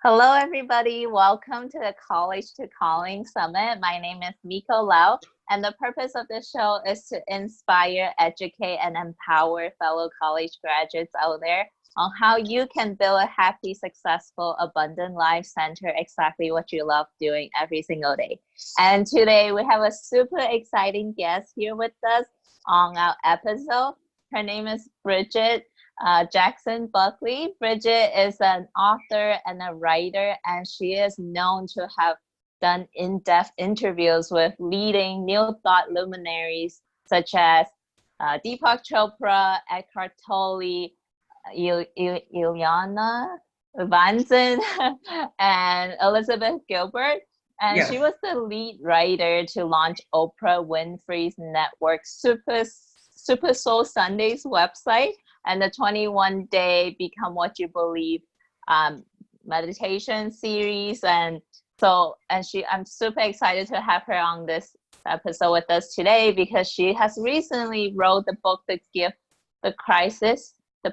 Hello, everybody. Welcome to the College to Calling Summit. My name is Miko Lau, and the purpose of this show is to inspire, educate, and empower fellow college graduates out there on how you can build a happy, successful, abundant life center exactly what you love doing every single day. And today we have a super exciting guest here with us on our episode. Her name is Bridgitte. Jackson-Buckley. Bridgitte is an author and a writer, and she is known to have done in-depth interviews with leading new thought luminaries such as Deepak Chopra, Eckhart Tolle, Ilyana Vanzin, and Elizabeth Gilbert. And she was the lead writer to launch Oprah Winfrey's network Super Soul Sundays website and the 21-day Become What You Believe meditation series. I'm super excited to have her on this episode with us today because she has recently wrote the book, The Gift of Crisis. The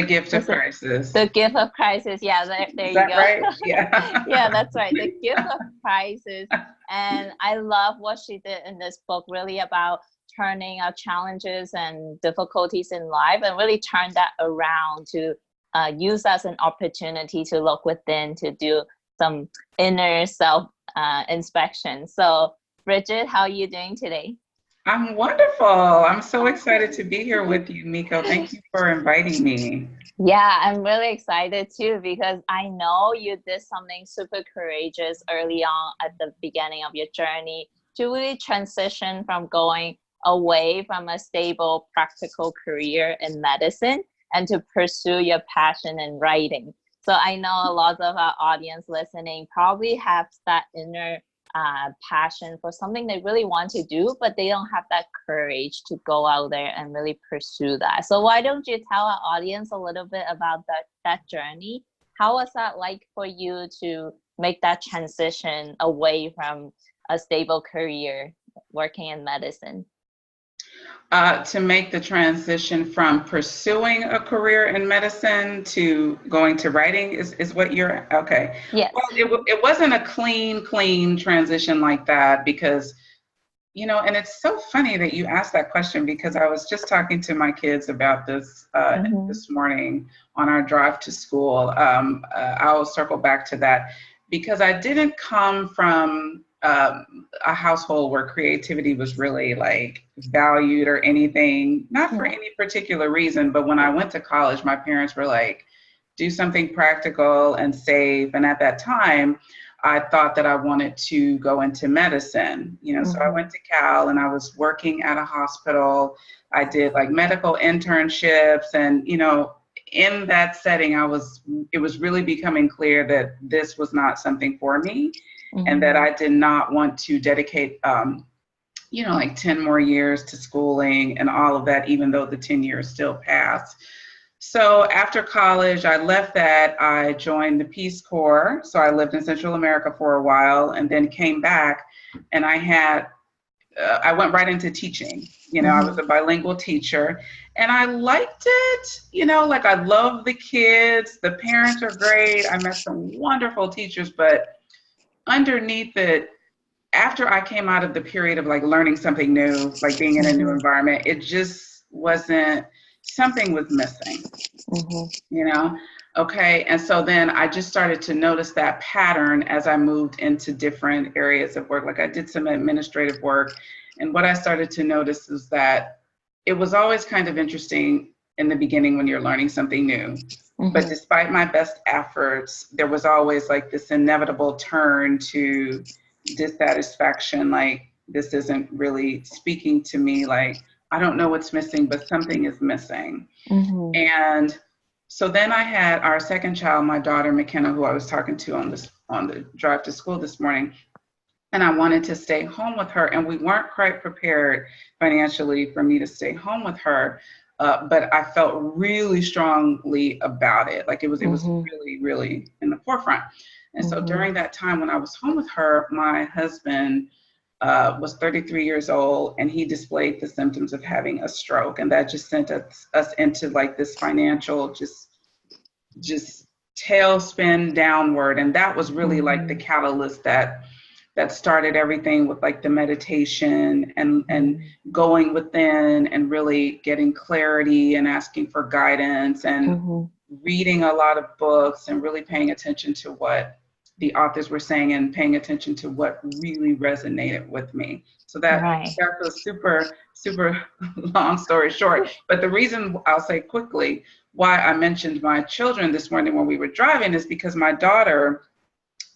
Gift of Crisis. Yeah, there you go. Right? Yeah. Yeah, that's right. The Gift of Crisis. And I love what she did in this book, really about turning our challenges and difficulties in life and really turn that around to use as an opportunity to look within, to do some inner self inspection. So Bridgitte, how are you doing today? I'm wonderful. I'm so excited to be here with you, Miko. Thank you for inviting me. Yeah, I'm really excited too because I know you did something super courageous early on at the beginning of your journey to really transition from going away from a stable, practical career in medicine and to pursue your passion in writing. So I know a lot of our audience listening probably have that inner passion for something they really want to do, but they don't have that courage to go out there and really pursue that. So why don't you tell our audience a little bit about that journey? How was that like for you to make that transition away from a stable career working in medicine? To make the transition from pursuing a career in medicine to going to writing is what you're, okay. Yes. Well, it wasn't a clean transition like that because, and it's so funny that you asked that question because I was just talking to my kids about this this morning on our drive to school. I'll circle back to that because I didn't come from a household where creativity was really like valued or anything, not for any particular reason, but when I went to college, my parents were like, do something practical and save. And at that time, I thought that I wanted to go into medicine, so I went to Cal and I was working at a hospital. I did like medical internships and, in that setting, it was really becoming clear that this was not something for me. And that I did not want to dedicate, like 10 more years to schooling and all of that, even though the 10 years still passed. So after college, I left that. I joined the Peace Corps. So I lived in Central America for a while and then came back and I went right into teaching. I was a bilingual teacher and I liked it. Like I love the kids. The parents are great. I met some wonderful teachers, but underneath it, after I came out of the period of like learning something new, like being in a new environment, it just something was missing, Okay. And so then I just started to notice that pattern as I moved into different areas of work. Like I did some administrative work. And what I started to notice is that it was always kind of interesting in the beginning when you're learning something new. But despite my best efforts, there was always like this inevitable turn to dissatisfaction. Like, this isn't really speaking to me. Like, I don't know what's missing, but something is missing. And so then I had our second child, my daughter, McKenna, who I was talking to on the drive to school this morning. And I wanted to stay home with her. And we weren't quite prepared financially for me to stay home with her. But I felt really strongly about it. Like it was really, really in the forefront. And so during that time when I was home with her, my husband was 33 years old and he displayed the symptoms of having a stroke. And that just sent us into like this financial, just tailspin downward. And that was really like the catalyst that started everything, with like the meditation and going within and really getting clarity and asking for guidance and reading a lot of books and really paying attention to what the authors were saying and paying attention to what really resonated with me. So that's a super, super long story short. But the reason, I'll say quickly, why I mentioned my children this morning when we were driving is because my daughter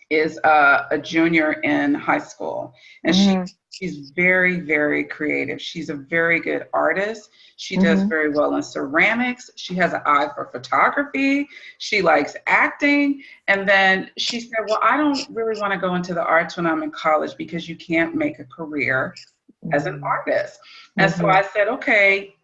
is a junior in high school, and she's very, very creative. She's a very good artist. She does very well in ceramics. She has an eye for photography. She likes acting. And then she said, well, I don't really want to go into the arts when I'm in college because you can't make a career as an artist. And so I said, okay,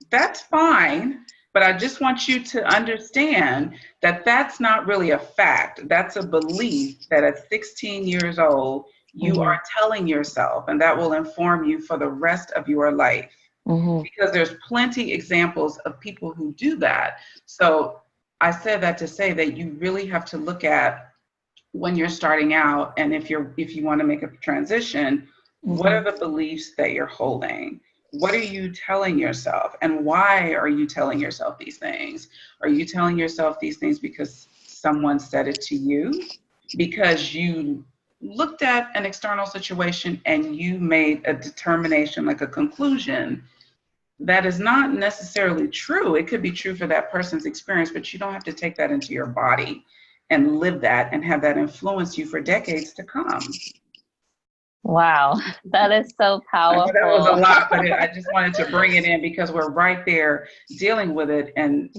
that's fine. But I just want you to understand that that's not really a fact. That's a belief that at 16 years old, you are telling yourself, and that will inform you for the rest of your life. Because there's plenty examples of people who do that. So I said that to say that you really have to look at, when you're starting out, and if you want to make a transition, what are the beliefs that you're holding? What are you telling yourself, and why are you telling yourself these things? Are you telling yourself these things because someone said it to you? Because you looked at an external situation and you made a determination, like a conclusion, that is not necessarily true. It could be true for that person's experience, but you don't have to take that into your body and live that and have that influence you for decades to come. Wow, that is so powerful. That was a lot, but I just wanted to bring it in because we're right there dealing with it, and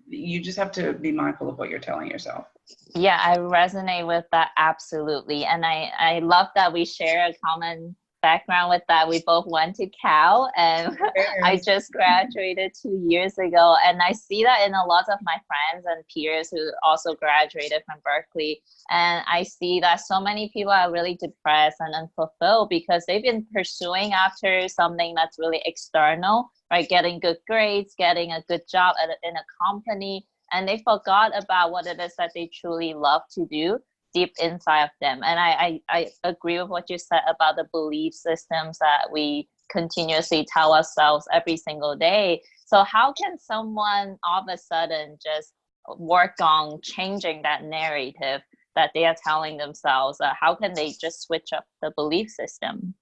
you just have to be mindful of what you're telling yourself. Yeah, I resonate with that absolutely, and I love that we share a common background with that. We both went to Cal, and I just graduated 2 years ago, and I see that in a lot of my friends and peers who also graduated from Berkeley. And I see that so many people are really depressed and unfulfilled because they've been pursuing after something that's really external, right? Getting good grades, getting a good job in a company, and they forgot about what it is that they truly love to do deep inside of them. And I agree with what you said about the belief systems that we continuously tell ourselves every single day. So how can someone all of a sudden just work on changing that narrative that they are telling themselves? How can they just switch up the belief system?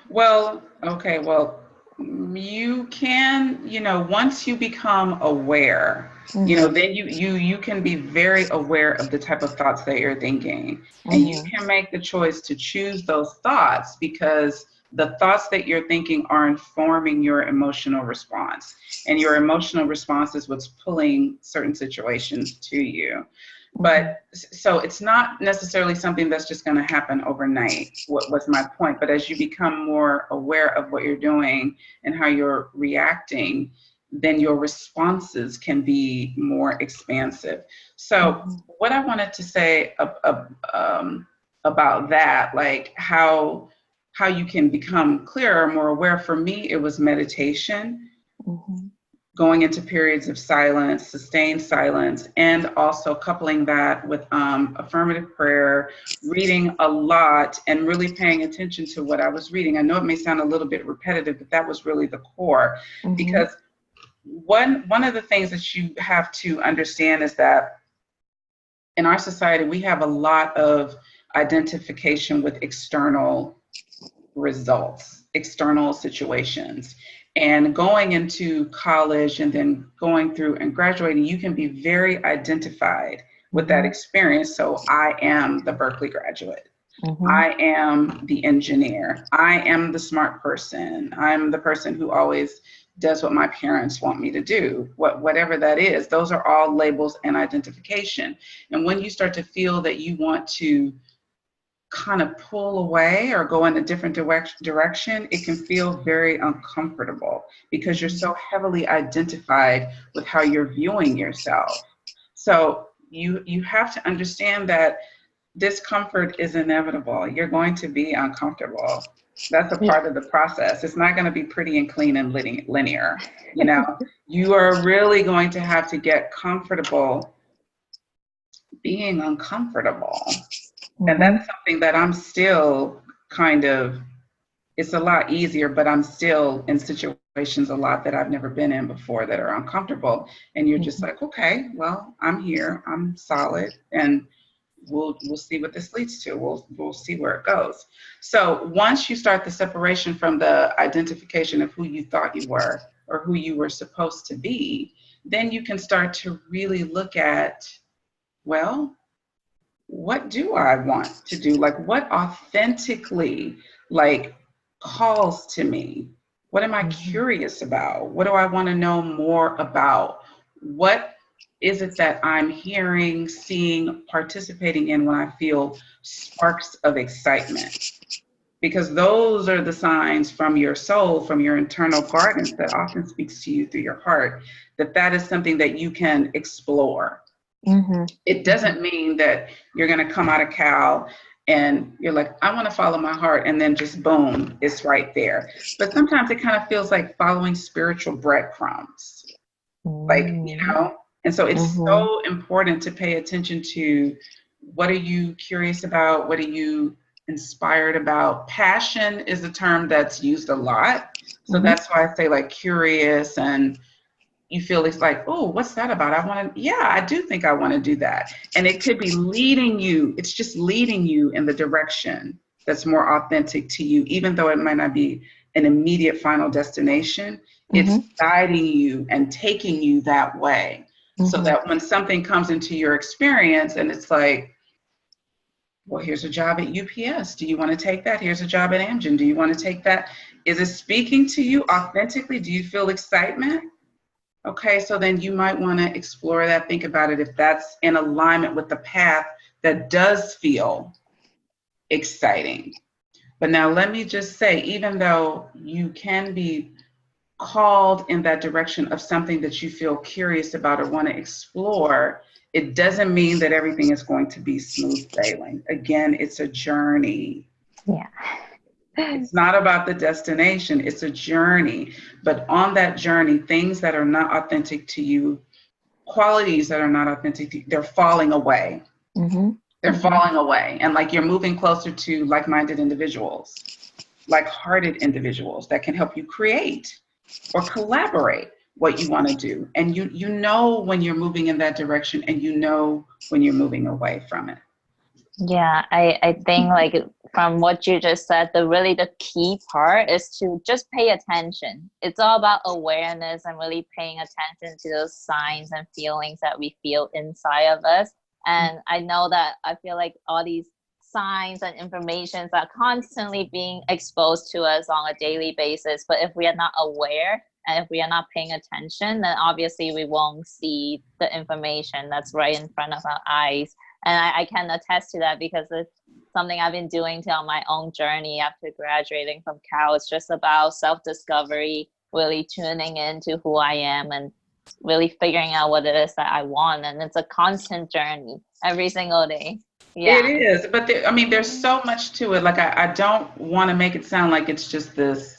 Well, you can, once you become aware, then you can be very aware of the type of thoughts that you're thinking. And you can make the choice to choose those thoughts, because the thoughts that you're thinking are informing your emotional response. And your emotional response is what's pulling certain situations to you. But so it's not necessarily something that's just going to happen overnight. What was my point? But as you become more aware of what you're doing and how you're reacting, then your responses can be more expansive. So what I wanted to say about that, like how you can become clearer, more aware, for me, it was meditation. Going into periods of silence, sustained silence, and also coupling that with affirmative prayer, reading a lot, and really paying attention to what I was reading. I know it may sound a little bit repetitive, but that was really the core. Because one of the things that you have to understand is that in our society, we have a lot of identification with external results, external situations. And going into college and then going through and graduating, you can be very identified with that experience. So I am the Berkeley graduate. I am the engineer. I am the smart person. I'm the person who always does what my parents want me to do. Whatever that is, those are all labels and identification. And when you start to feel that you want to kind of pull away or go in a different direction, it can feel very uncomfortable because you're so heavily identified with how you're viewing yourself. So you have to understand that discomfort is inevitable. You're going to be uncomfortable. That's a part of the process. It's not going to be pretty and clean and linear. You are really going to have to get comfortable being uncomfortable. Mm-hmm. And that's something that I'm still kind of, it's a lot easier, but I'm still in situations a lot that I've never been in before that are uncomfortable. And you're just like, okay, well, I'm here, I'm solid, and we'll see what this leads to. We'll see where it goes. So once you start the separation from the identification of who you thought you were or who you were supposed to be, then you can start to really look at, well, what do I want to do? Like, what authentically, like, calls to me? What am I curious about? What do I want to know more about? What is it that I'm hearing, seeing, participating in when I feel sparks of excitement? Because those are the signs from your soul, from your internal guidance that often speaks to you through your heart, that is something that you can explore. Mm-hmm. It doesn't mean that you're going to come out of Cal and you're like, I want to follow my heart, and then just boom, it's right there. But sometimes it kind of feels like following spiritual breadcrumbs, like, you know, and so it's so important to pay attention to what are you curious about? What are you inspired about? Passion is a term that's used a lot. So that's why I say like curious, and you feel it's like, oh, what's that about? I do think I want to do that. And it could be leading you. It's just leading you in the direction that's more authentic to you, even though it might not be an immediate final destination. It's guiding you and taking you that way, so that when something comes into your experience and it's like, well, here's a job at UPS. Do you want to take that? Here's a job at Amgen. Do you want to take that? Is it speaking to you authentically? Do you feel excitement? Okay, so then you might want to explore that, think about it, if that's in alignment with the path that does feel exciting. But now let me just say, even though you can be called in that direction of something that you feel curious about or want to explore, it doesn't mean that everything is going to be smooth sailing. Again, it's a journey. Yeah. It's not about the destination, it's a journey. But on that journey, things that are not authentic to you, qualities that are not authentic to you, they're falling away. They're falling away. And like you're moving closer to like-minded individuals, like-hearted individuals that can help you create or collaborate what you want to do. And you know when you're moving in that direction, and you know when you're moving away from it. Yeah, I think like from what you just said, the key part is to just pay attention. It's all about awareness and really paying attention to those signs and feelings that we feel inside of us. And I know that I feel like all these signs and informations are constantly being exposed to us on a daily basis. But if we are not aware and if we are not paying attention, then obviously we won't see the information that's right in front of our eyes. And I can attest to that because it's something I've been doing on my own journey after graduating from Cal. It's just about self-discovery, really tuning into who I am and really figuring out what it is that I want. And it's a constant journey every single day. Yeah. It is. But there's so much to it. Like, I don't want to make it sound like it's just this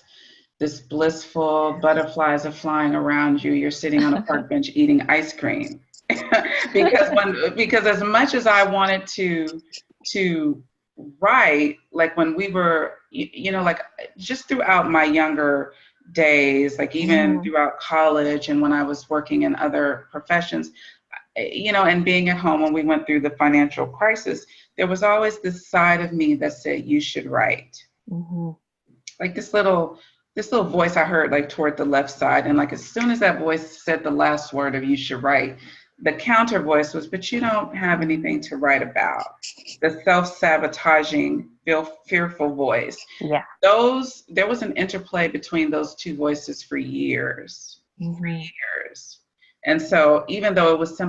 blissful, butterflies are flying around you. You're sitting on a park bench eating ice cream. because as much as I wanted to write, like when we were, like just throughout my younger days, like even throughout college and when I was working in other professions, and being at home when we went through the financial crisis, there was always this side of me that said, you should write. Like this little voice I heard like toward the left side. And like as soon as that voice said the last word of you should write, the counter voice was, but you don't have anything to write about. The self-sabotaging, fearful voice. Yeah. There was an interplay between those two voices for years. For years. And so even though it was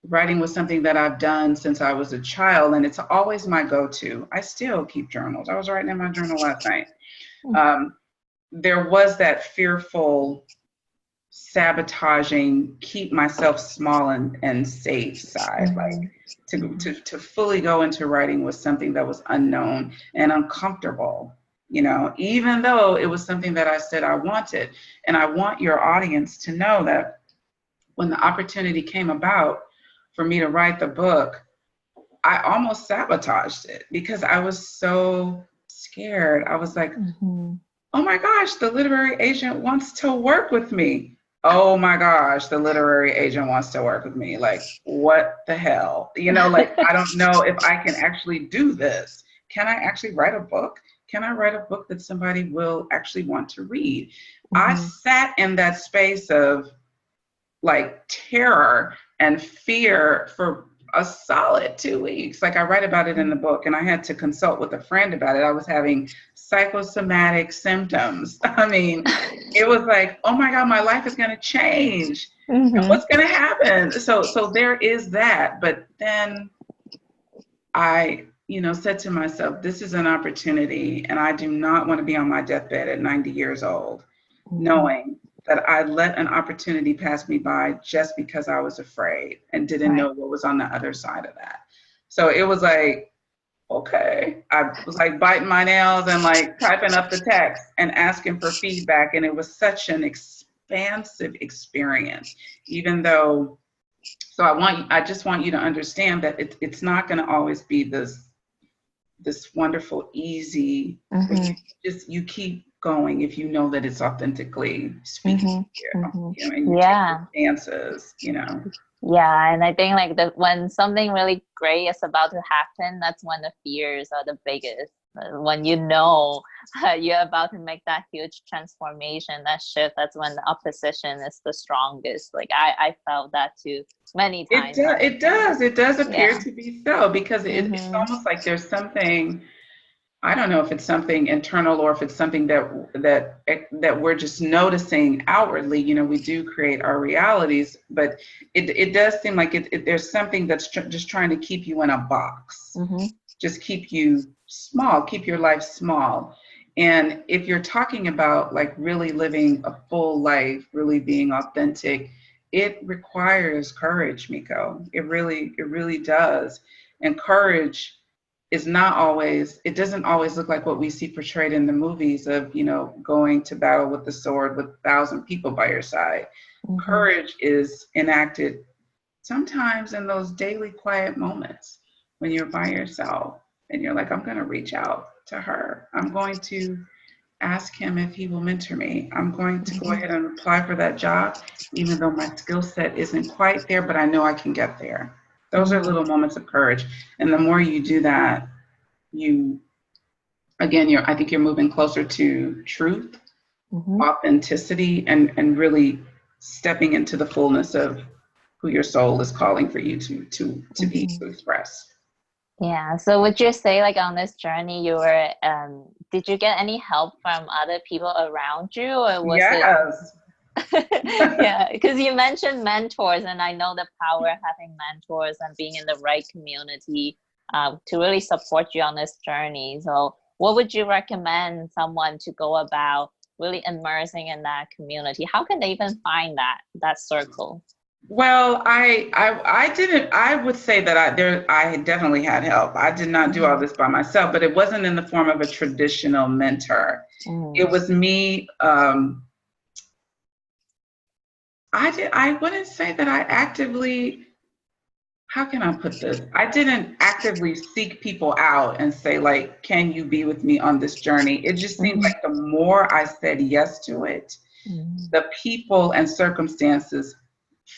writing was something that I've done since I was a child, and it's always my go-to. I still keep journals. I was writing in my journal last night. There was that fearful, sabotaging, keep myself small and safe side. Like to fully go into writing was something that was unknown and uncomfortable, even though it was something that I said I wanted. And I want your audience to know that when the opportunity came about for me to write the book, I almost sabotaged it because I was so scared. I was like, oh my gosh, the literary agent wants to work with me. Oh my gosh, the literary agent wants to work with me. Like, what the hell? You know, like, I don't know if I can actually do this. Can I actually write a book? Can I write a book that somebody will actually want to read? I sat in that space of like terror and fear for a solid 2 weeks. Like, I write about it in the book, and I had to consult with a friend about it. I was having psychosomatic symptoms. I mean, it was like, oh my God, my life is going to change. What's going to happen? So there is that. But then I, said to myself, this is an opportunity, and I do not want to be on my deathbed at 90 years old, knowing that I let an opportunity pass me by just because I was afraid and didn't know what was on the other side of that. So it was like, okay, I was like biting my nails and like typing up the text and asking for feedback. And it was such an expansive experience, even though, so I just want you to understand that it's not going to always be this wonderful, easy, you keep going if you know that it's authentically speaking to you, and you take the chances, Yeah, and I think like when something really great is about to happen, that's when the fears are the biggest. When you're about to make that huge transformation, that shift, that's when the opposition is the strongest. Like I felt that too many times. It does appear to be so, because it's almost like there's something, I don't know if it's something internal or if it's something that we're just noticing outwardly. We do create our realities, but it does seem like there's something that's just trying to keep you in a box, just keep you small, keep your life small. And if you're talking about like really living a full life, really being authentic, it requires courage, Miko. It really does. And courage is not always, it doesn't always look like what we see portrayed in the movies of, going to battle with the sword with 1,000 people by your side. Courage is enacted sometimes in those daily quiet moments when you're by yourself and you're like, I'm going to reach out to her. I'm going to ask him if he will mentor me. I'm going to go ahead and apply for that job, even though my skill set isn't quite there, but I know I can get there. Those are little moments of courage. And the more you do that, I think you're moving closer to truth, authenticity, and really stepping into the fullness of who your soul is calling for you to be, to express. Yeah. So would you say like on this journey did you get any help from other people around you, or was Yeah, because you mentioned mentors, and I know the power of having mentors and being in the right community to really support you on this journey. So what would you recommend someone to go about really immersing in that community? How can they even find that circle? Well, I would say that I definitely had help. I did not do all this by myself, but it wasn't in the form of a traditional mentor. It was me. I wouldn't say that I actively, how can I put this? I didn't actively seek people out and say like, can you be with me on this journey? It just seemed like the more I said yes to it, the people and circumstances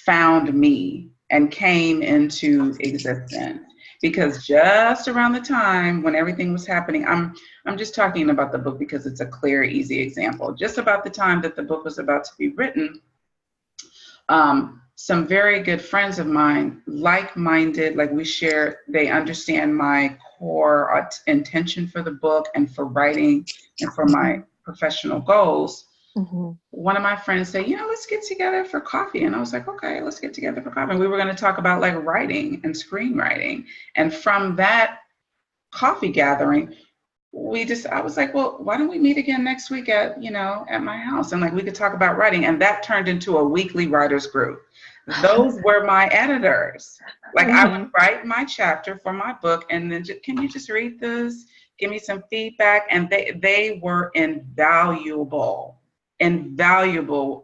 found me and came into existence. Because just around the time when everything was happening, I'm just talking about the book because it's a clear, easy example. Just about the time that the book was about to be written, some very good friends of mine, like-minded, like they understand my core intention for the book and for writing and for my professional goals. One of my friends said, let's get together for coffee. And I was like, okay, let's get together for coffee. And we were going to talk about like writing and screenwriting. And from that coffee gathering, I was like, well, why don't we meet again next week at my house? And like, we could talk about writing. And that turned into a weekly writers group. Those were my editors. Like I would write my chapter for my book and then can you just read this? Give me some feedback. And they were invaluable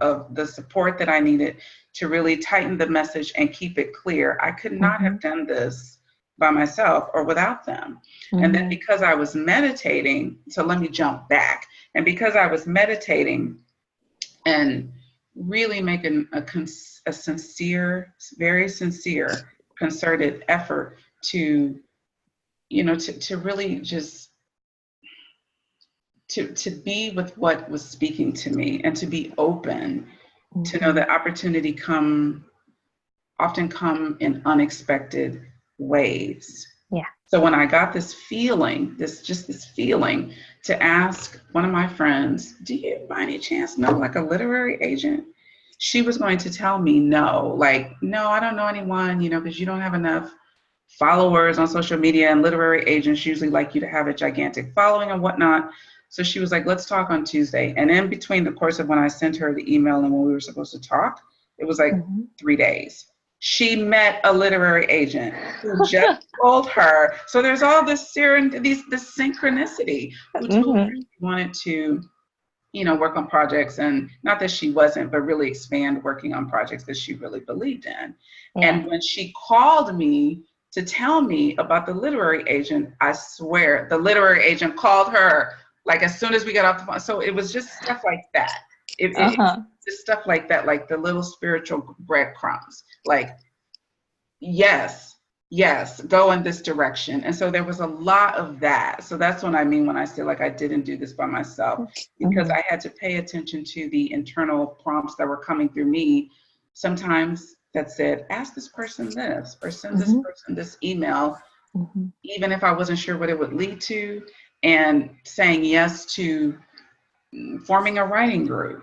of the support that I needed to really tighten the message and keep it clear. I could not have done this by myself or without them. And then because I was meditating, so let me jump back. And because I was meditating and really making a sincere, very sincere, concerted effort to, to really just to be with what was speaking to me and to be open, to know that opportunity often come in unexpected ways. Yeah. So when I got this feeling, this feeling to ask one of my friends, do you by any chance know like a literary agent? She was going to tell me no, I don't know anyone, because you don't have enough followers on social media, and literary agents usually like you to have a gigantic following and whatnot. So she was like, let's talk on Tuesday. And in between the course of when I sent her the email and when we were supposed to talk, it was like 3 days. She met a literary agent who just told her. So there's all this this synchronicity, who told her she wanted to, work on projects, and not that she wasn't, but really expand working on projects that she really believed in. Yeah. And when she called me to tell me about the literary agent, I swear the literary agent called her like as soon as we got off the phone. So it was just stuff like that. It's just stuff like that, like the little spiritual breadcrumbs, like, yes, go in this direction. And so there was a lot of that. So that's what I mean when I say like I didn't do this by myself, because I had to pay attention to the internal prompts that were coming through me. Sometimes that said, ask this person this, or send this person this email, even if I wasn't sure what it would lead to, and saying yes to forming a writing group.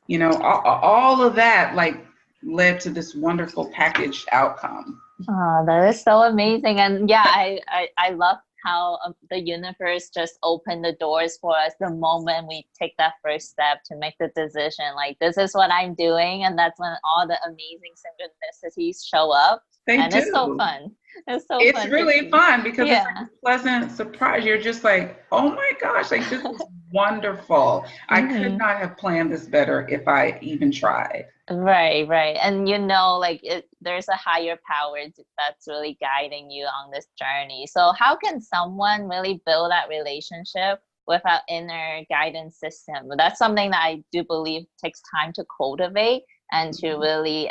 All of that like led to this wonderful packaged outcome. Oh, that is so amazing. And yeah, I love how the universe just opened the doors for us the moment we take that first step to make the decision, like, this is what I'm doing. And that's when all the amazing synchronicities show up. It's so fun. It's really fun because it's like a pleasant surprise. You're just like, oh my gosh, like this is wonderful. I could not have planned this better if I even tried. Right. And there's a higher power that's really guiding you on this journey. So how can someone really build that relationship with our inner guidance system? That's something that I do believe takes time to cultivate and to really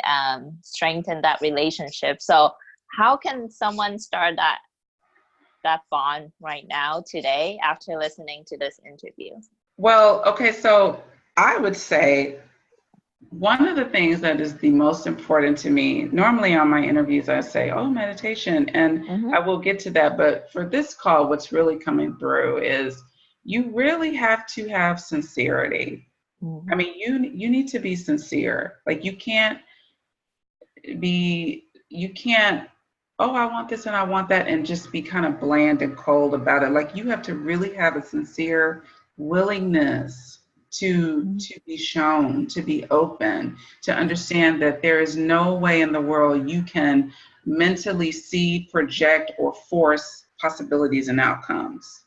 strengthen that relationship. So how can someone start that bond right now, today, after listening to this interview? Well, okay, so I would say one of the things that is the most important to me, normally on my interviews, I say, meditation, and I will get to that. But for this call, what's really coming through is you really have to have sincerity. I mean, you need to be sincere. Like you can't, I want this and I want that, and just be kind of bland and cold about it. Like you have to really have a sincere willingness to be shown, to be open, to understand that there is no way in the world you can mentally see, project, or force possibilities and outcomes.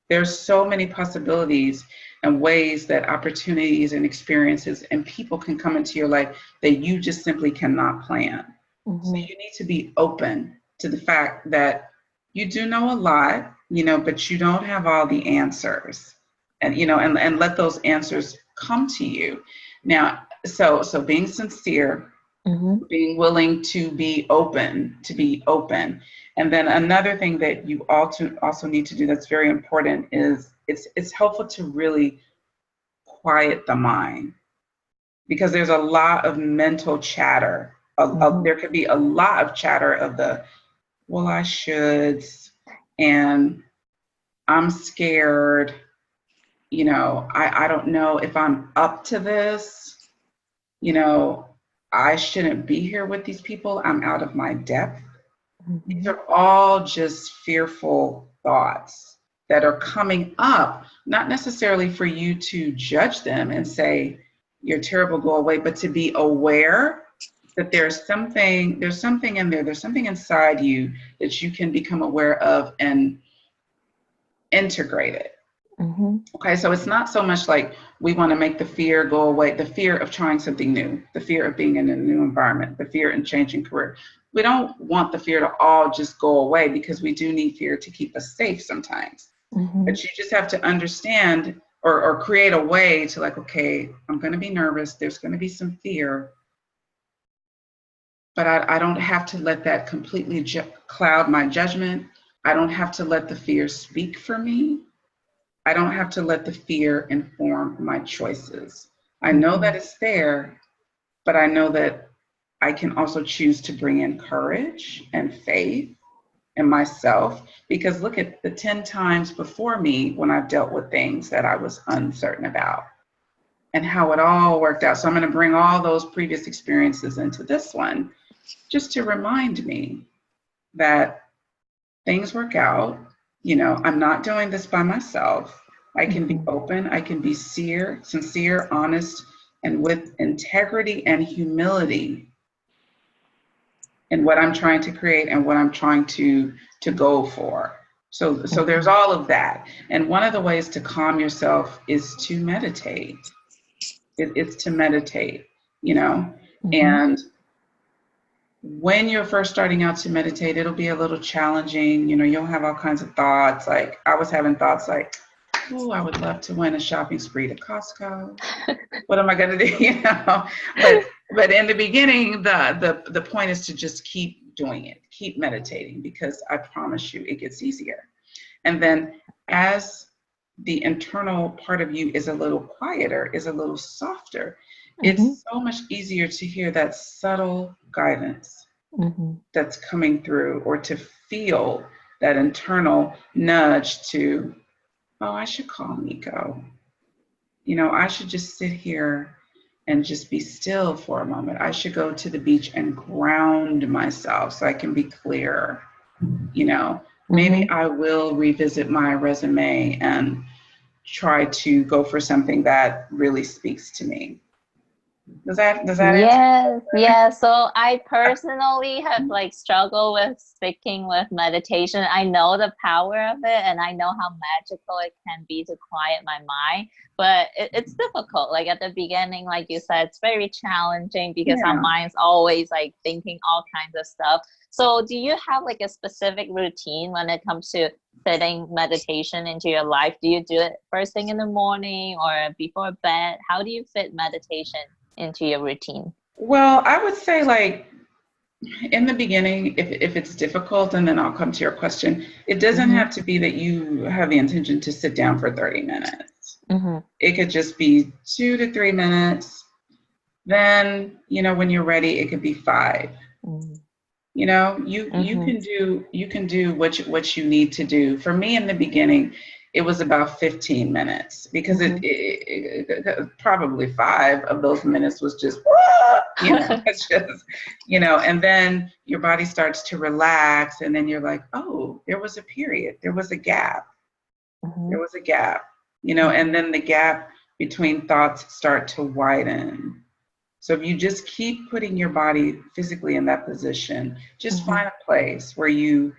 There's so many possibilities and ways that opportunities and experiences and people can come into your life that you just simply cannot plan. So you need to be open to the fact that you do know a lot, but you don't have all the answers, and and let those answers come to you. Now, so being sincere, being willing to be open, And then another thing that you also need to do that's very important is it's helpful to really quiet the mind, because there's a lot of mental chatter. There could be a lot of chatter of the, well, I should, and I'm scared, I don't know if I'm up to this, I shouldn't be here with these people, I'm out of my depth. These are all just fearful thoughts that are coming up, not necessarily for you to judge them and say, you're terrible, go away, but to be aware that there's something in there, there's something inside you that you can become aware of and integrate it. Okay, so it's not so much like we want to make the fear go away, the fear of trying something new, the fear of being in a new environment, the fear in changing career. We don't want the fear to all just go away, because we do need fear to keep us safe sometimes. But you just have to understand, or create a way to, like, okay, I'm going to be nervous. There's going to be some fear, but I don't have to let that completely cloud my judgment. I don't have to let the fear speak for me. I don't have to let the fear inform my choices. I know that it's there, but I know that I can also choose to bring in courage and faith in myself, because look at the 10 times before me when I've dealt with things that I was uncertain about and how it all worked out. So I'm going to bring all those previous experiences into this one, just to remind me that things work out. I'm not doing this by myself. I can be open, I can be sincere, honest, and with integrity and humility in what I'm trying to create and what I'm trying to go for. So there's all of that. And one of the ways to calm yourself is to meditate. It's to meditate, and when you're first starting out to meditate, it'll be a little challenging. You'll have all kinds of thoughts. Like, I was having thoughts like, oh, I would love to win a shopping spree to Costco. What am I going to do? But in the beginning, the point is to just keep doing it, keep meditating, because I promise you, it gets easier. And then as the internal part of you is a little quieter, is a little softer, it's so much easier to hear that subtle guidance that's coming through, or to feel that internal nudge to, oh, I should call Nico. I should just sit here and just be still for a moment. I should go to the beach and ground myself so I can be clear. Maybe I will revisit my resume and try to go for something that really speaks to me. Does that Yes, yeah. So I personally have struggled with sticking with meditation. I know the power of it, and I know how magical it can be to quiet my mind, but it's difficult. Like at the beginning, like you said, it's very challenging because our mind's always thinking all kinds of stuff. So do you have a specific routine when it comes to fitting meditation into your life? Do you do it first thing in the morning or before bed? How do you fit meditation into your routine? Well, I would say in the beginning, if it's difficult, and then I'll come to your question, it doesn't have to be that you have the intention to sit down for 30 minutes. It could just be 2 to 3 minutes. Then, when you're ready, it could be 5. You can do what you need to do. For me in the beginning, it was about 15 minutes, because it probably 5 of those minutes was just, it's just, and then your body starts to relax, and then you're like, oh, there was a period. There was a gap. There was a gap, and then the gap between thoughts start to widen. So if you just keep putting your body physically in that position, just find a place where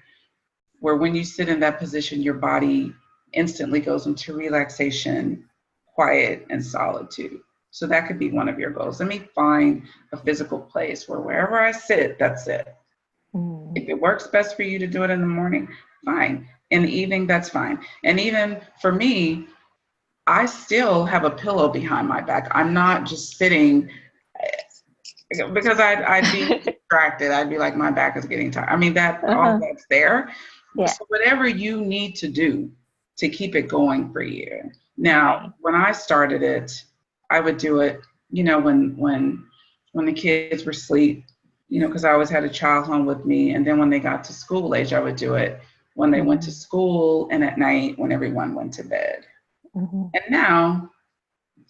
when you sit in that position, your body instantly goes into relaxation, quiet, and solitude. So that could be one of your goals. Let me find a physical place where wherever I sit, that's it. If it works best for you to do it in the morning, fine. In the evening, that's fine. And even for me, I still have a pillow behind my back. I'm not just sitting, because I'd be distracted. I'd be like, my back is getting tired. I mean, all that's there. Yeah. So whatever you need to do to keep it going for you. Now, when I started it, I would do it, when the kids were asleep, because I always had a child home with me. And then when they got to school age, I would do it when they went to school and at night when everyone went to bed. And now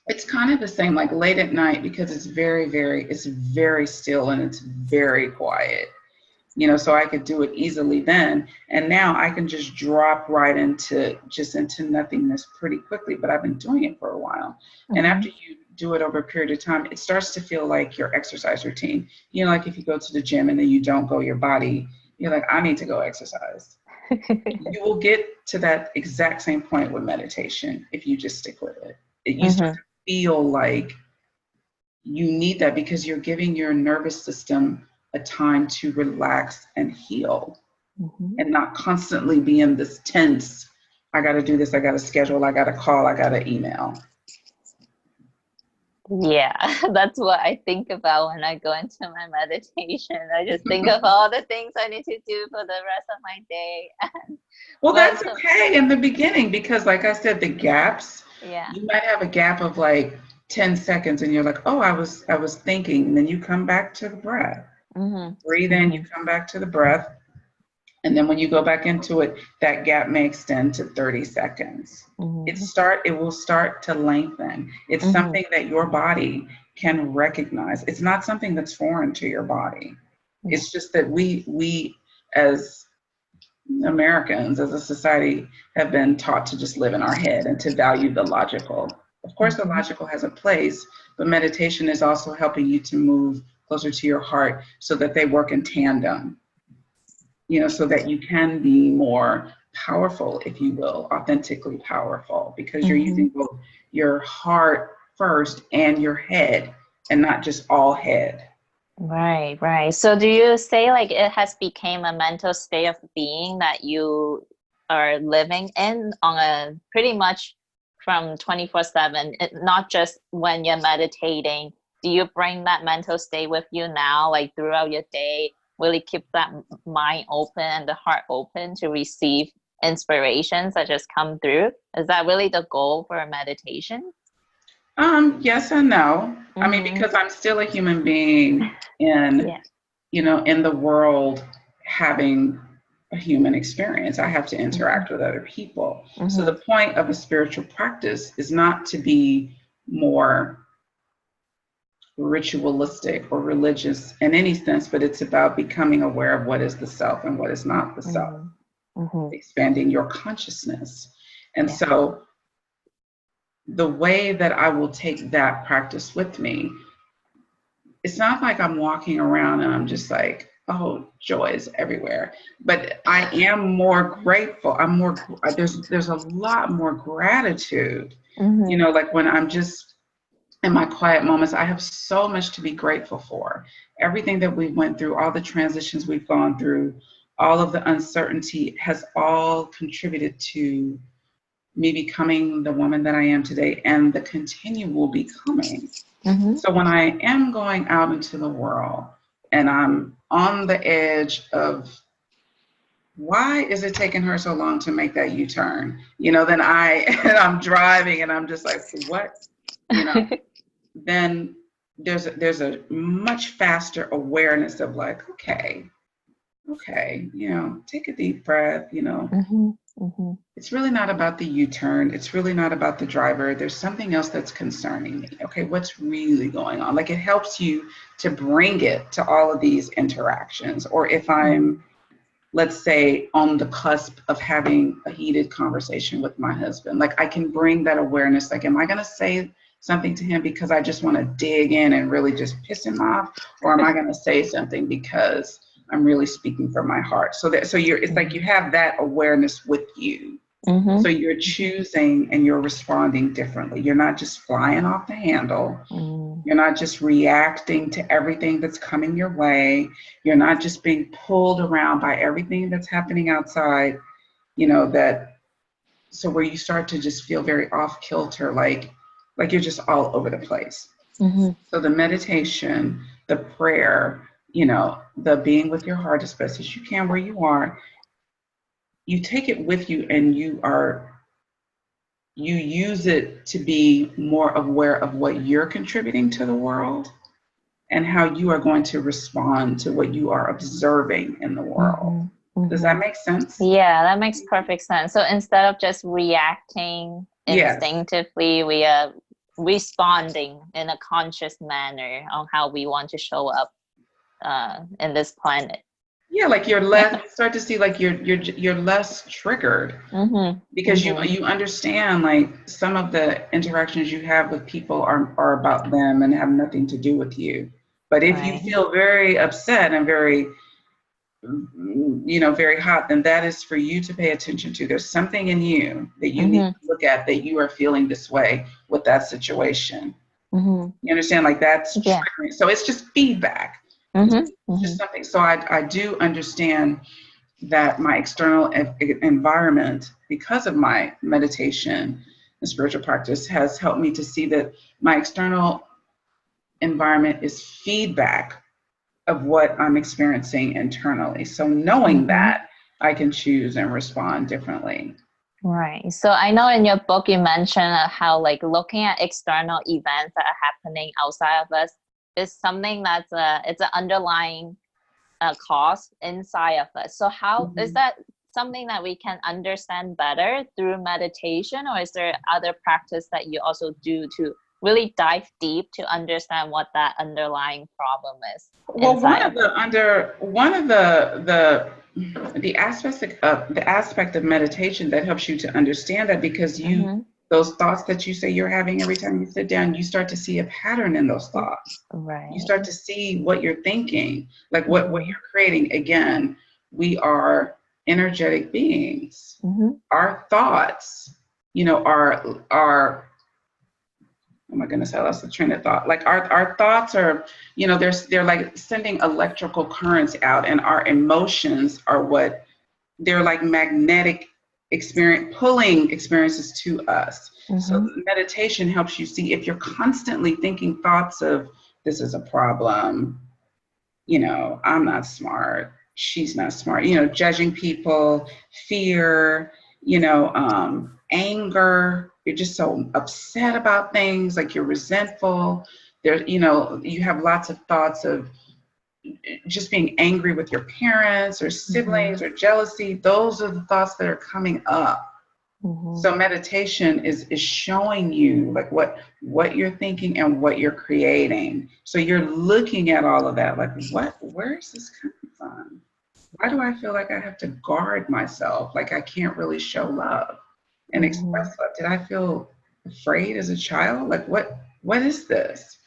it's kind of the same, like late at night, because it's very, very still and it's very quiet, so I could do it easily then. And now I can just drop right into nothingness pretty quickly, but I've been doing it for a while. And after you do it over a period of time, it starts to feel like your exercise routine. Like if you go to the gym and then you don't go, your body, you're like, I need to go exercise. You will get to that exact same point with meditation if you just stick with it. You start to feel like you need that because you're giving your nervous system a time to relax and heal and not constantly be in this tense, I got to do this, I got to schedule, I got to call, I got to email. Yeah, that's what I think about when I go into my meditation. I just think of all the things I need to do for the rest of my day. Well, that's okay in the beginning because, like I said, the gaps, yeah, you might have a gap of like 10 seconds and you're like, oh, I was thinking. And then you come back to the breath. Breathe in, you come back to the breath. And then when you go back into it, that gap may extend to 30 seconds. It will start to lengthen. It's something that your body can recognize. It's not something that's foreign to your body. It's just that we as Americans, as a society, have been taught to just live in our head and to value the logical. Of course, the logical has a place, but meditation is also helping you to move closer to your heart so that they work in tandem. So that you can be more powerful, if you will, authentically powerful, because you're using both your heart first and your head and not just all head. Right. So do you say like it has become a mental state of being that you are living in on a pretty much from 24/7, not just when you're meditating? Do you bring that mental state with you now, like throughout your day? Really keep that mind open and the heart open to receive inspirations that just come through? Is that really the goal for a meditation? Yes and no. I mean, because I'm still a human being in the world having a human experience. I have to interact with other people. So the point of a spiritual practice is not to be more ritualistic or religious in any sense, but it's about becoming aware of what is the self and what is not the self, expanding your consciousness. And so the way that I will take that practice with me, it's not like I'm walking around and I'm just like, oh, joy is everywhere. But I am more grateful. There's a lot more gratitude, like when I'm just in my quiet moments, I have so much to be grateful for. Everything that we went through, all the transitions we've gone through, all of the uncertainty has all contributed to me becoming the woman that I am today and the continual becoming. So when I am going out into the world and I'm on the edge of why is it taking her so long to make that U-turn? Then I'm driving and I'm just like, what? Then there's a much faster awareness of like, okay, take a deep breath, It's really not about the U-turn. It's really not about the driver. There's something else that's concerning me. Okay, what's really going on? Like it helps you to bring it to all of these interactions. Or if I'm, let's say, on the cusp of having a heated conversation with my husband, like I can bring that awareness, like, am I going to say something to him because I just want to dig in and really just piss him off? Or am I going to say something because I'm really speaking from my heart? It's like you have that awareness with you. So you're choosing and you're responding differently. You're not just flying off the handle. You're not just reacting to everything that's coming your way. You're not just being pulled around by everything that's happening outside, so where you start to just feel very off kilter, like you're just all over the place. So the meditation, the prayer, the being with your heart as best as you can where you are, you take it with you and you use it to be more aware of what you're contributing to the world and how you are going to respond to what you are observing in the world. Does that make sense? Yeah, that makes perfect sense. So instead of just reacting instinctively, we are responding in a conscious manner on how we want to show up in this planet. Yeah, like you're less, start to see like you're less triggered because you understand like some of the interactions you have with people are about them and have nothing to do with you. But if you feel very upset and very very hot, then that is for you to pay attention to. There's something in you that you need to look at, that you are feeling this way with that situation. You understand? Like that's triggering. So it's just feedback. It's just something. So I do understand that my external environment, because of my meditation and spiritual practice, has helped me to see that my external environment is feedback of what I'm experiencing internally. So knowing that, I can choose and respond differently. Right. So I know in your book you mentioned how like looking at external events that are happening outside of us is something that's it's an underlying cause inside of us. So how is that something that we can understand better through meditation, or is there other practice that you also do to really dive deep to understand what that underlying problem is? Well, one of the aspect of meditation that helps you to understand that, because those thoughts that you say you're having every time you sit down, you start to see a pattern in those thoughts. Right. You start to see what you're thinking, like what you're creating. Again, we are energetic beings. Our thoughts, are oh my goodness, I lost the train of thought. Like our thoughts are, they're like sending electrical currents out, and our emotions are they're like magnetic pulling experiences to us. So meditation helps you see, if you're constantly thinking thoughts of, this is a problem, I'm not smart, she's not smart, judging people, fear, anger, you're just so upset about things, like you're resentful. There, you have lots of thoughts of just being angry with your parents or siblings or jealousy. Those are the thoughts that are coming up. So meditation is showing you like what you're thinking and what you're creating. So you're looking at all of that, like where is this coming from? Why do I feel like I have to guard myself? Like I can't really show love and express love. Did I feel afraid as a child? Like what is this?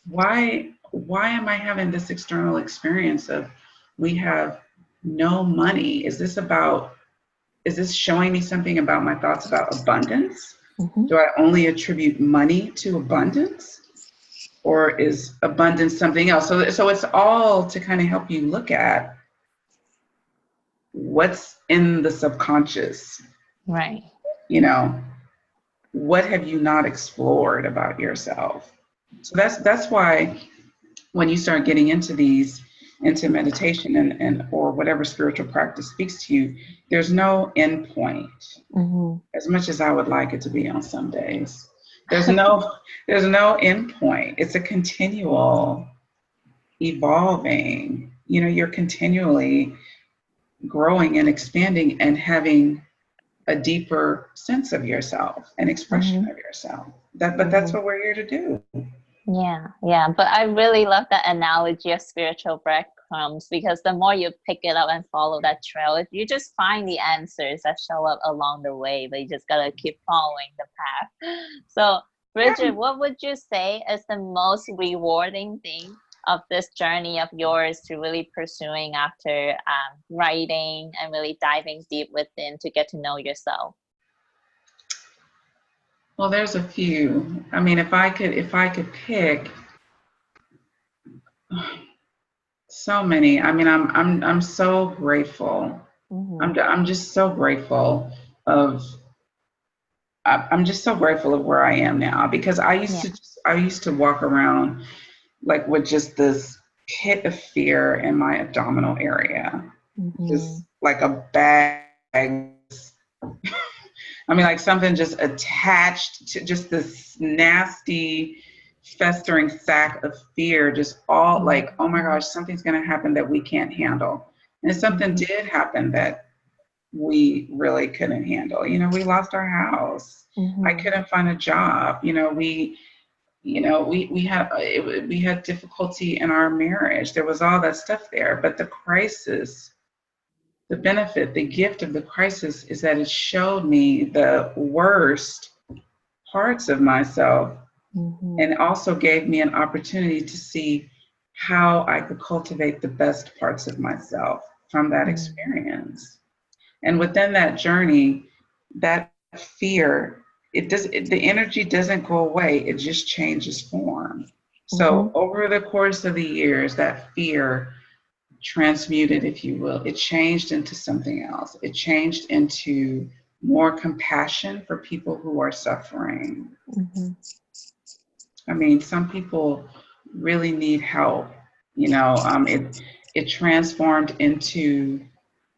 Why am I having this external experience of, we have no money? Is this showing me something about my thoughts about abundance? Do I only attribute money to abundance? Or is abundance something else? So it's all to kind of help you look at what's in the subconscious. Right. What have you not explored about yourself? So that's why when you start getting into meditation and or whatever spiritual practice speaks to you, there's no end point. As much as I would like it to be on some days, there's no end point. It's a continual evolving. You're continually growing and expanding and having a deeper sense of yourself and expression of yourself. But that's what we're here to do. Yeah. But I really love that analogy of spiritual breadcrumbs, because the more you pick it up and follow that trail, you just find the answers that show up along the way, but you just gotta keep following the path. So Bridgitte, what would you say is the most rewarding thing of this journey of yours to really pursuing after writing and really diving deep within to get to know yourself? Well, there's a few. I mean, if I could pick, so many. I mean, I'm so grateful. I'm just so grateful of. I'm just so grateful of where I am now, because I used to walk around like with just this pit of fear in my abdominal area, just like a bag. I mean, like something just attached to just this nasty, festering sack of fear, just all like, oh my gosh, something's going to happen that we can't handle. And something did happen that we really couldn't handle. We lost our house. I couldn't find a job. We had difficulty in our marriage. There was all that stuff there. But the crisis, the benefit, the gift of the crisis is that it showed me the worst parts of myself, and also gave me an opportunity to see how I could cultivate the best parts of myself. from that experience. And within that journey, that fear, the energy doesn't go away, it just changes form. So over the course of the years, that fear transmuted, if you will, it changed into something else. It changed into more compassion for people who are suffering. I mean, some people really need help. It transformed into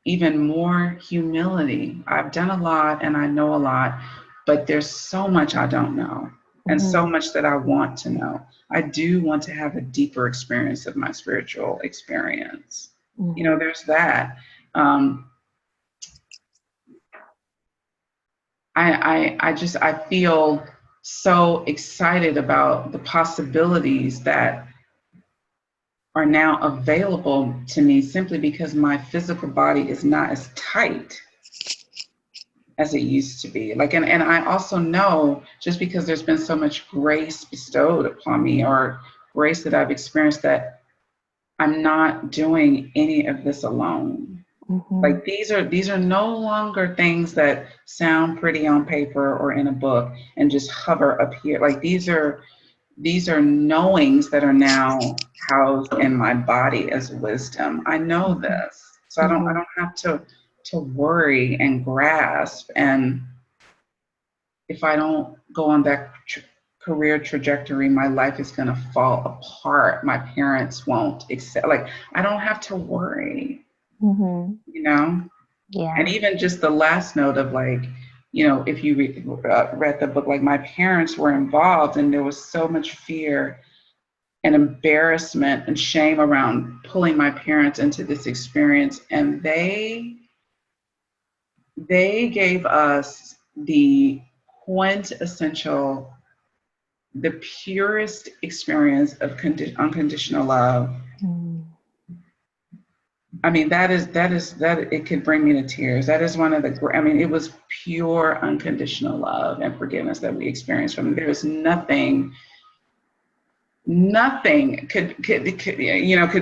even more humility. I've done a lot and I know a lot, but there's so much I don't know and so much that I want to know. I do want to have a deeper experience of my spiritual experience. There's that. I feel so excited about the possibilities that are now available to me simply because my physical body is not as tight as it used to be. And I also know, just because there's been so much grace bestowed upon me, or grace that I've experienced, that I'm not doing any of this alone. Like these are no longer things that sound pretty on paper or in a book and just hover up here. Like these are knowings that are now housed in my body as wisdom. I know this, so I don't have to worry and grasp. And if I don't go on that career trajectory, my life is going to fall apart. My parents won't accept. Like I don't have to worry. Yeah. And even just the last note of if you read the book, like my parents were involved and there was so much fear and embarrassment and shame around pulling my parents into this experience. And they gave us the quintessential, the purest experience of unconditional love. I mean, that it could bring me to tears. That is one of it was pure unconditional love and forgiveness that we experienced from them. There is nothing could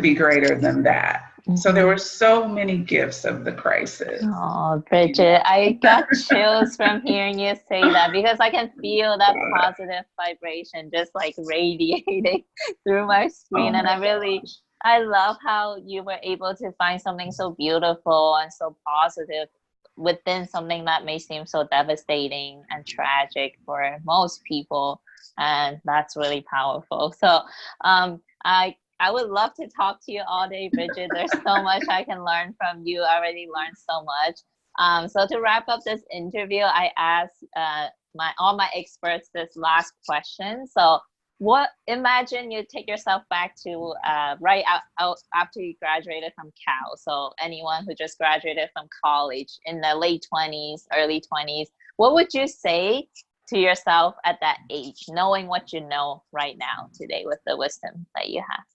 be greater than that. So there were so many gifts of the crisis. Oh, Bridgitte, I got chills from hearing you say that, because I can feel that positive vibration just like radiating through my screen. And I love how you were able to find something so beautiful and so positive within something that may seem so devastating and tragic for most people. And that's really powerful. So I would love to talk to you all day, Bridgitte. There's so much I can learn from you. I already learned so much. So to wrap up this interview, I asked all my experts this last question. So imagine you take yourself back to right out after you graduated from Cal. So anyone who just graduated from college in the late 20s, early 20s, what would you say to yourself at that age, knowing what you know right now today with the wisdom that you have?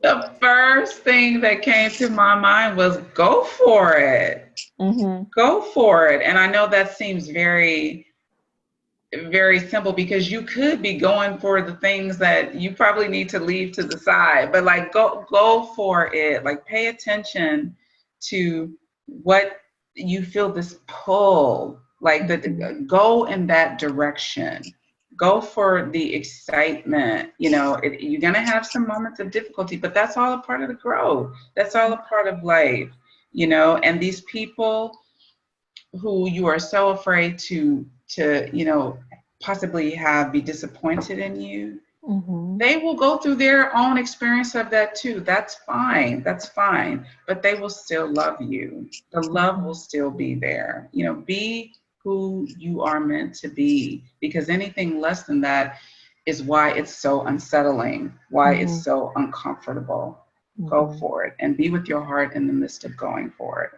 The first thing that came to my mind was go for it. Go for it. And I know that seems very, very simple, because you could be going for the things that you probably need to leave to the side, but like go for it. Like pay attention to what you feel, this pull, like go in that direction. Go for the excitement. You're going to have some moments of difficulty, but that's all a part of the growth. That's all a part of life, and these people who you are so afraid to possibly be disappointed in you, they will go through their own experience of that too. That's fine. But they will still love you. The love will still be there. Be who you are meant to be, because anything less than that is why it's so unsettling, why it's so uncomfortable. Go for it and be with your heart in the midst of going for it.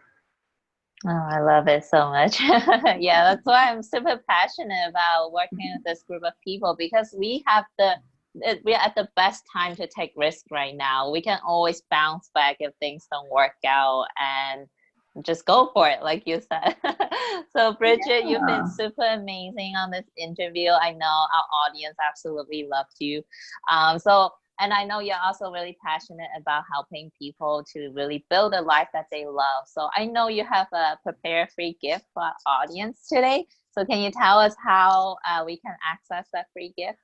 Oh, I love it so much. Yeah, that's why I'm super passionate about working with this group of people, because we're at the best time to take risk right now. We can always bounce back if things don't work out, and just go for it, like you said. So Bridgitte, you've been super amazing on this interview. I know our audience absolutely loved you. So And I know you're also really passionate about helping people to really build a life that they love. So I know you have prepared a free gift for our audience today. So can you tell us how we can access that free gift?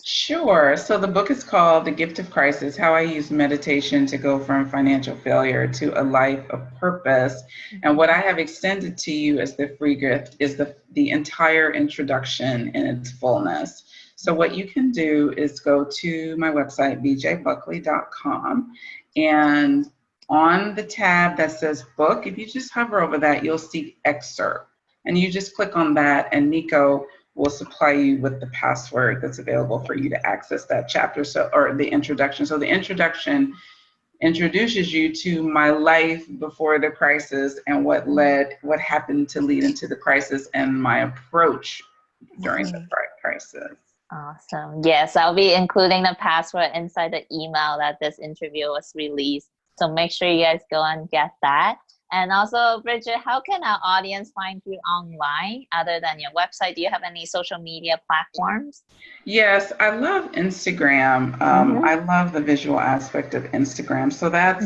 Sure. So the book is called The Gift of Crisis: How I Use Meditation to Go from Financial Failure to a Life of Purpose. And what I have extended to you as the free gift is the entire introduction in its fullness. So what you can do is go to my website, bjbuckley.com, and on the tab that says book, if you just hover over that, you'll see excerpt. And you just click on that, and Nico will supply you with the password that's available for you to access that chapter, or the introduction. So the introduction introduces you to my life before the crisis and what happened to lead into the crisis and my approach during the crisis. Awesome. Yes, I'll be including the password inside the email that this interview was released. So make sure you guys go and get that. And also, Bridgitte, how can our audience find you online other than your website? Do you have any social media platforms? Yes, I love Instagram. I love the visual aspect of Instagram. So that's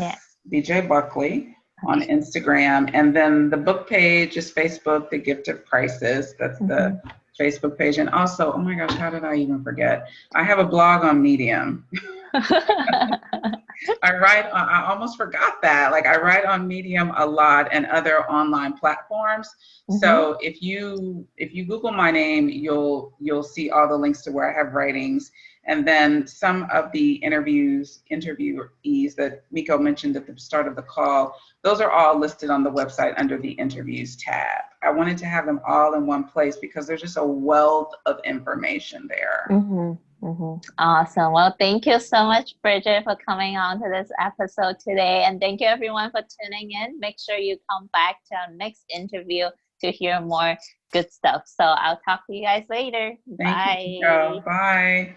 BJ Buckley on Instagram. And then the book page is Facebook, The Gift of Crisis. That's the Facebook page. And also, oh my gosh, how did I even forget? I have a blog on Medium. I almost forgot that. Like, I write on Medium a lot and other online platforms. So if you Google my name, you'll see all the links to where I have writings. And then some of the interviewees that Miko mentioned at the start of the call, those are all listed on the website under the interviews tab. I wanted to have them all in one place because there's just a wealth of information there. Awesome. Well, thank you so much, Bridgitte, for coming on to this episode today. And thank you, everyone, for tuning in. Make sure you come back to our next interview to hear more good stuff. So I'll talk to you guys later. Thank you. Bye.